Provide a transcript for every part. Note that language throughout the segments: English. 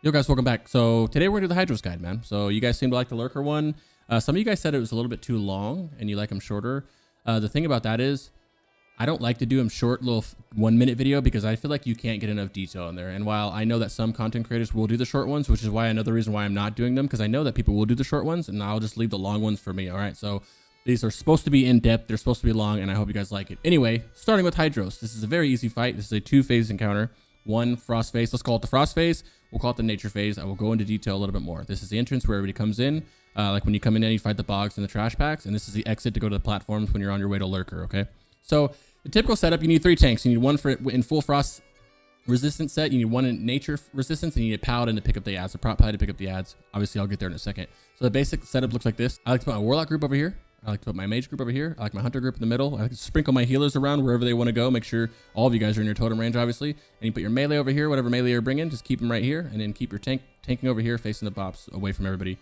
Yo guys, welcome back. So today we're gonna do the Hydross guide, man. So you guys seem to like the Lurker one. Some of you guys said it was a little bit too long and you like them shorter. The thing about that is I don't like to do them short little 1 minute video because I feel like you can't get enough detail in there. And while I know that some content creators will do the short ones, which is why another reason why I'm not doing them, because I know that people will do the short ones and I'll just leave the long ones for me. All right. So these are supposed to be in depth. They're supposed to be long and I hope you guys like it. Anyway, starting with Hydross. This is a very easy fight. This is a 2-phase encounter. One frost phase. Let's call it the frost phase. We'll call it the nature phase. I will go into detail a little bit more. This is the entrance where everybody comes in. Like when you come in and you fight the bogs and the trash packs. And this is the exit to go to the platforms when you're on your way to Lurker. Okay. So the typical setup, you need 3 tanks. You need one for in full frost resistance set. You need one in nature resistance, and you need a paladin to pick up the ads, a prop paladin to pick up the ads. Obviously, I'll get there in a second. So the basic setup looks like this. I like to put my warlock group over here. I like to put my mage group over here. I like my hunter group in the middle. I like to sprinkle my healers around wherever they want to go. Make sure all of you guys are in your totem range, obviously. And you put your melee over here, whatever melee you're bringing, just keep them right here. And then keep your tanking over here, facing the bops away from everybody.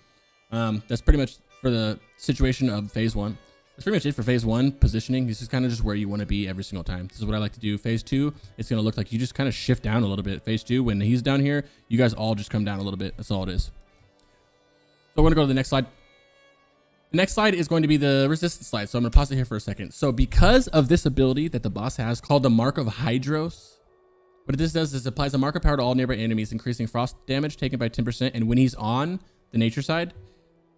That's pretty much for the situation of phase 1. That's pretty much it for phase 1 positioning. This is kind of just where you want to be every single time. This is what I like to do. Phase 2, it's going to look like you just kind of shift down a little bit. Phase 2, when he's down here, you guys all just come down a little bit. That's all it is. So we're going to go to the next slide. The next slide is going to be the resistance slide. So I'm going to pause it here for a second. So because of this ability that the boss has called the Mark of Hydross, what this does is it applies a mark of power to all nearby enemies, increasing frost damage taken by 10%. And when he's on the nature side,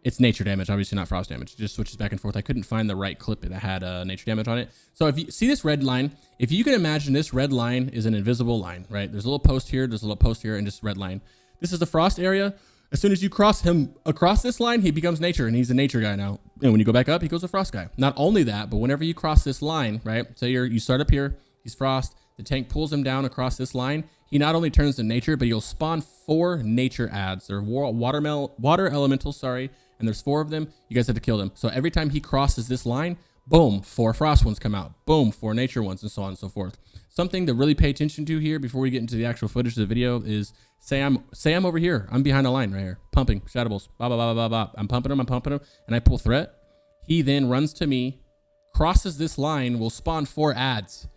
it's nature damage, obviously not frost damage. It just switches back and forth. I couldn't find the right clip that had nature damage on it. So if you see this red line, if you can imagine this red line is an invisible line, right? There's a little post here, there's a little post here, and just red line. This is the frost area. As soon as you cross him across this line, he becomes nature, and he's a nature guy now. And when you go back up, he goes a frost guy. Not only that, but whenever you cross this line, right? So you start up here, he's frost. The tank pulls him down across this line. He not only turns to nature, but he'll spawn 4 nature ads. They're water elementals, sorry. And there's 4 of them. You guys have to kill them. So every time he crosses this line, boom, 4 frost ones come out. Boom, 4 nature ones, and so on and so forth. Something to really pay attention to here before we get into the actual footage of the video is say I'm over here. I'm behind the line right here, pumping shadows. Blah, blah, blah, blah, blah. I'm pumping him, and I pull threat. He then runs to me, crosses this line, will spawn 4 ads.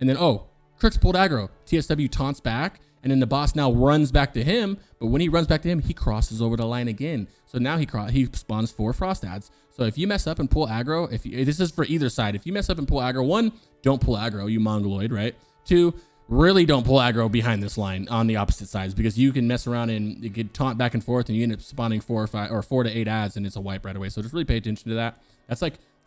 And then, oh, Crix pulled aggro. TSW taunts back. And then the boss now runs back to him. But when he runs back to him, he crosses over the line again. So now he spawns 4 frost ads. So if you mess up and pull aggro, this is for either side. If you mess up and pull aggro, 1, don't pull aggro, you mongoloid, right? 2, really don't pull aggro behind this line on the opposite sides, because you can mess around and you get taunt back and forth and you end up spawning 4 or 5 or 4 to 8 ads and it's a wipe right away. So just really pay attention to that.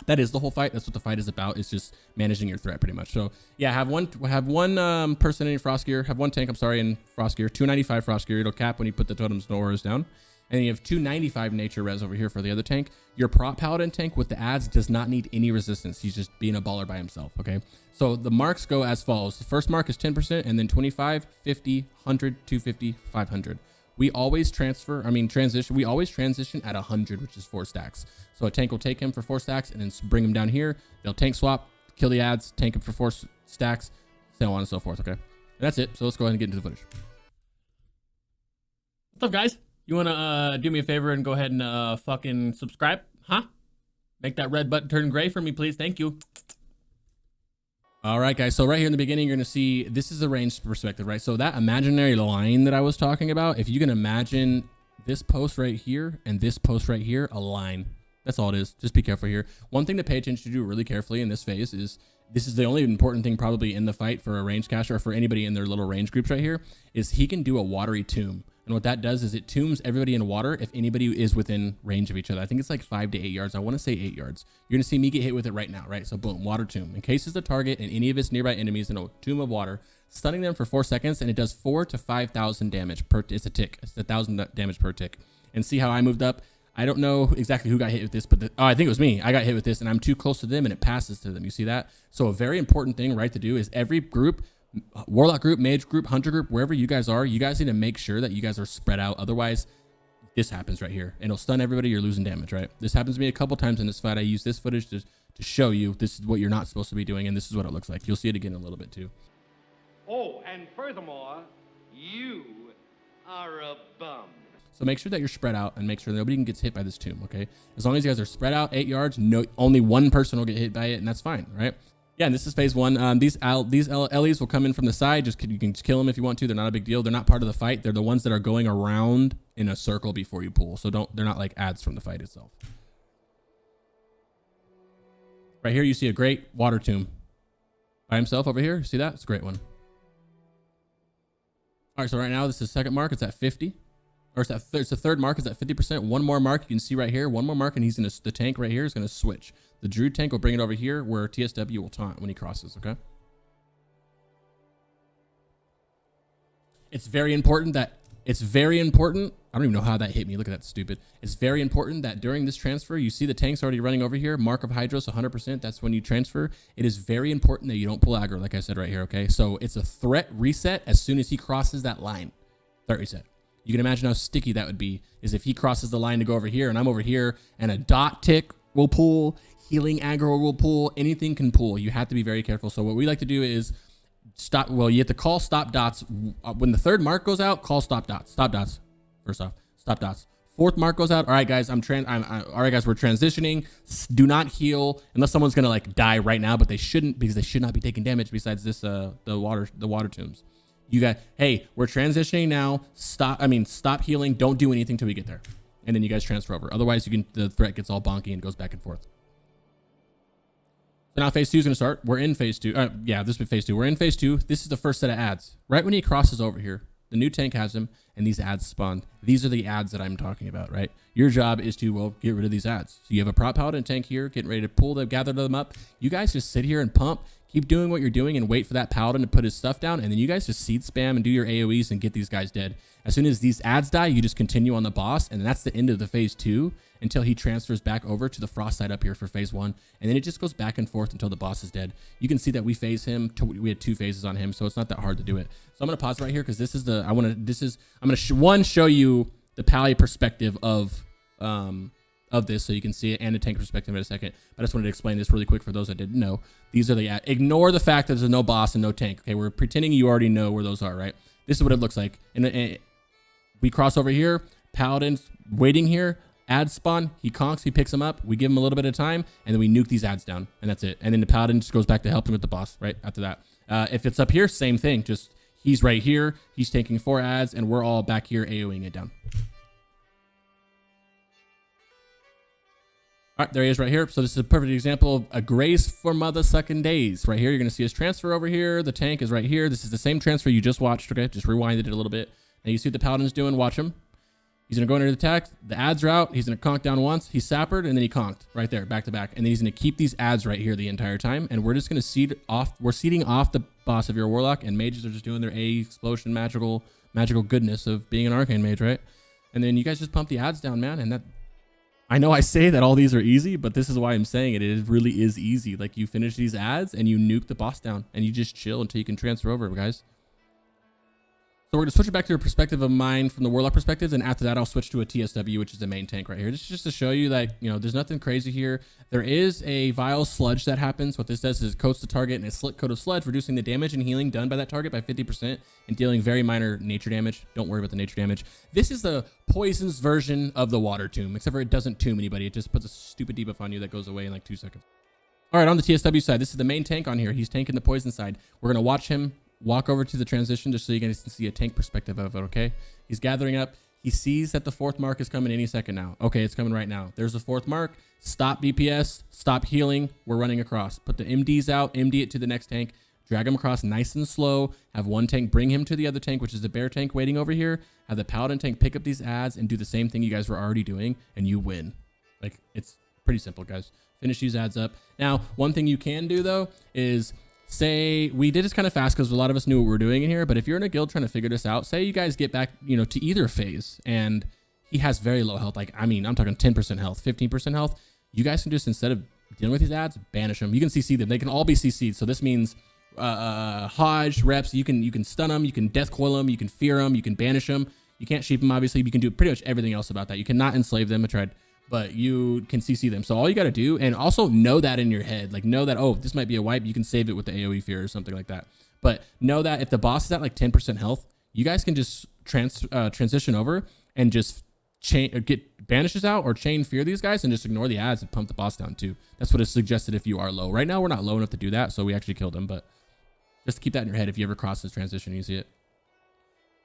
That is the whole fight. That's what the fight is about. It's just managing your threat pretty much. So yeah, have one person in frost gear, have 1 tank, I'm sorry, in frost gear, 295 frost gear. It'll cap when you put the totems and auras down. And you have 295 nature res over here for the other tank. Your prop paladin tank with the ads does not need any resistance. He's just being a baller by himself. Okay. So the marks go as follows. The first mark is 10%, and then 25, 50, 100, 250, 500. We always transition. We always transition at 100, which is 4 stacks. So a tank will take him for 4 stacks and then bring him down here. They'll tank swap, kill the ads, tank him for 4 stacks, so on and so forth. Okay. And that's it. So let's go ahead and get into the footage. What's up, guys? You want to do me a favor and go ahead and fucking subscribe? Huh? Make that red button turn gray for me, please. Thank you. All right, guys. So right here in the beginning, you're going to see this is the range perspective, right? So that imaginary line that I was talking about, if you can imagine this post right here and this post right here, a line. That's all it is. Just be careful here. One thing to pay attention to really carefully in this phase is this is the only important thing probably in the fight for a range caster or for anybody in their little range groups right here is he can do a watery tomb. And what that does is it tombs everybody in water if anybody is within range of each other. I think it's like 5 to 8 yards. I want to say 8 yards. You're going to see me get hit with it right now, right? So boom, water tomb. Encases the target and any of its nearby enemies in a tomb of water, stunning them for 4 seconds, and it does 4 to 5,000 damage per. It's a tick. It's 1,000 damage per tick. And see how I moved up? I don't know exactly who got hit with this, but I think it was me. I got hit with this, and I'm too close to them, and it passes to them. You see that? So a very important thing, right, to do is every group. Warlock group, mage group, hunter group, wherever you guys are, you guys need to make sure that you guys are spread out. Otherwise, this happens right here and it'll stun everybody. You're losing damage, right? This happens to me a couple times in this fight. I use this footage to show you this is what you're not supposed to be doing, and this is what it looks like. You'll see it again in a little bit too. Oh, and furthermore, you are a bum. So make sure that you're spread out and make sure nobody gets hit by this tomb, okay? As long as you guys are spread out 8 yards, only 1 person will get hit by it, and that's fine, right? Yeah, and this is phase one. These LEs will come in from the side. You can kill them if you want to. They're not a big deal. They're not part of the fight. They're the ones that are going around in a circle before you pull. So they're not like ads from the fight itself. Right here, you see a great water tomb by himself over here. See that? It's a great one. All right, so right now this is second mark. It's at 50. Or it's the third mark. It's at 50%. One more mark. You can see right here. One more mark, and the tank right here is going to switch. The Druid tank will bring it over here where TSW will taunt when he crosses, okay? It's very important. I don't even know how that hit me. Look at that, stupid. It's very important that during this transfer, you see the tanks already running over here. Mark of Hydross, 100%. That's when you transfer. It is very important that you don't pull aggro, like I said right here, okay? So it's a threat reset as soon as he crosses that line. Threat reset. You can imagine how sticky that would be is if he crosses the line to go over here and I'm over here and a dot tick will pull, healing aggro will pull, anything can pull. You have to be very careful. So what we like to do is stop. Well, you have to call stop dots. When the third mark goes out, call stop dots. Stop dots. First off, stop dots. Fourth mark goes out. All right, guys, all right, guys, we're transitioning. Do not heal unless someone's going to like die right now, but they shouldn't because they should not be taking damage besides this, the water tombs. You got, hey, we're transitioning now. Stop healing. Don't do anything till we get there. And then you guys transfer over. Otherwise, the threat gets all bonky and goes back and forth. So now phase 2 is going to start. We're in phase 2. Yeah, this will be phase 2. We're in phase 2. This is the first set of ads. Right when he crosses over here, the new tank has him, and these ads spawn. These are the ads that I'm talking about, right? Your job is to, well, get rid of these ads. So you have a prop paladin tank here, getting ready to pull them, gather them up. You guys just sit here and pump. Keep doing what you're doing and wait for that paladin to put his stuff down. And then you guys just seed spam and do your AoEs and get these guys dead. As soon as these ads die, you just continue on the boss. And that's the end of the phase 2 until he transfers back over to the frost side up here for phase 1. And then it just goes back and forth until the boss is dead. You can see that we phase him. We had 2 phases on him, so it's not that hard to do it. So I'm going to pause right here because this is I'm going to show you the pally perspective of this so you can see it and the tank perspective in a second. But I just wanted to explain this really quick for those that didn't know. These are the ignore the fact that there's no boss and no tank. Okay, we're pretending you already know where those are, right? This is what it looks like. And we cross over here, paladin's waiting here, ads spawn, he conks, he picks them up, we give him a little bit of time, and then we nuke these ads down, and that's it. And then the paladin just goes back to helping with the boss right after that. If it's up here, same thing, just he's right here, he's taking 4 ads, and we're all back here AoEing it down. All right, there he is right here. So this is a perfect example of a grace for mother sucking days. Right here, you're going to see his transfer over here. The tank is right here. This is the same transfer you just watched, okay? Just rewinded it a little bit. Now you see what the paladin's doing. Watch him. He's going to go into the attack. The ads are out. He's going to conk down once. He sappered, and then he conked right there, back to back. And then he's going to keep these ads right here the entire time. And we're just going to seed off. We're seeding off the boss if you're a warlock, and mages are just doing their A explosion magical goodness of being an arcane mage, right? And then you guys just pump the ads down, man, and that... I know I say that all these are easy, but this is why I'm saying it. It really is easy. Like you finish these ads and you nuke the boss down and you just chill until you can transfer over, guys. So we're going to switch it back to a perspective of mine from the Warlock perspective. And after that, I'll switch to a TSW, which is the main tank right here. This is just to show you that, you know, there's nothing crazy here. There is a vile sludge that happens. What this does is it coats the target in a slit coat of sludge, reducing the damage and healing done by that target by 50% and dealing very minor nature damage. Don't worry about the nature damage. This is the poisons version of the water tomb, except for it doesn't tomb anybody. It just puts a stupid debuff on you that goes away in like 2 seconds. All right, on the TSW side, this is the main tank on here. He's tanking the poison side. We're going to watch him walk over to the transition just so you guys can see a tank perspective of it, okay? He's gathering up. He sees that the 4th mark is coming any second now. Okay, it's coming right now. There's the 4th mark. Stop DPS. Stop healing. We're running across. Put the MDs out. MD it to the next tank. Drag him across nice and slow. Have one tank bring him to the other tank, which is the bear tank waiting over here. Have the paladin tank pick up these ads and do the same thing you guys were already doing, and you win. Like, it's pretty simple, guys. Finish these ads up. Now, one thing you can do, though, is... say we did this kind of fast because a lot of us knew what we were doing in here, but if you're in a guild trying to figure this out, say you guys get back, you know, to either phase and he has very low health, like, I mean, I'm talking 10% health, 15% health, you guys can just, instead of dealing with these ads, banish them. You can CC them. They can all be CC'd. So this means Hodge, reps, you can stun them, you can death coil them, you can fear them, you can banish them. You can't sheep them, obviously. You can do pretty much everything else about that. You cannot enslave them. I tried. But you can CC them. So all you got to do, and also know that in your head, like know that, oh, this might be a wipe. You can save it with the AoE fear or something like that. But know that if the boss is at like 10% health, you guys can just transition over and just get banishes out or chain fear these guys and just ignore the ads and pump the boss down too. That's what is suggested if you are low. Right now we're not low enough to do that, so we actually killed him, but just keep that in your head if you ever cross this transition, you see it.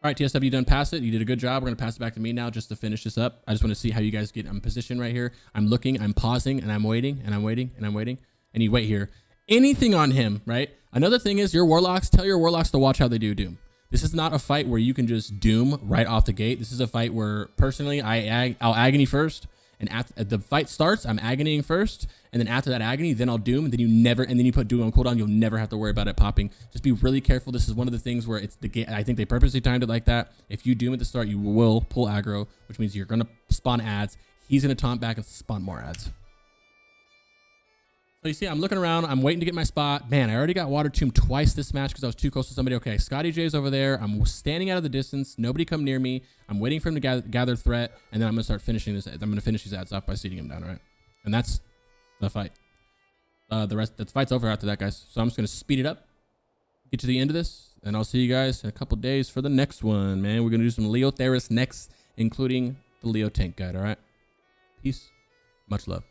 All right, TSW, you done pass it. You did a good job. We're gonna pass it back to me now just to finish this up. I just want to see how you guys get in position right here. I'm looking, I'm pausing, and I'm waiting, and I'm waiting, and I'm waiting, and you wait here. Anything on him, right? Another thing is your warlocks, tell your warlocks to watch how they do doom. This is not a fight where you can just doom right off the gate. This is a fight where personally I'll agony first, and after the fight starts, I'm agonying first, and then after that agony, then I'll doom, and then you put doom on cooldown. You'll never have to worry about it popping. Just be really careful. This is one of the things where it's the gate. I think they purposely timed it like that. If you doom at the start, you will pull aggro, which means you're gonna spawn ads. He's gonna taunt back and spawn more ads. So you see, I'm looking around. I'm waiting to get my spot. Man, I already got water tomb twice this match because I was too close to somebody. Okay, Scotty J's over there. I'm standing out of the distance. Nobody come near me. I'm waiting for him to gather threat, and then I'm gonna start finishing this. I'm gonna finish these ads off by seating him down, all right? And that's the fight. The fight's over after that, guys. So I'm just gonna speed it up, get to the end of this, and I'll see you guys in a couple days for the next one, man. We're gonna do some Leo Theris next, including the Leo tank guide, all right? Peace. Much love.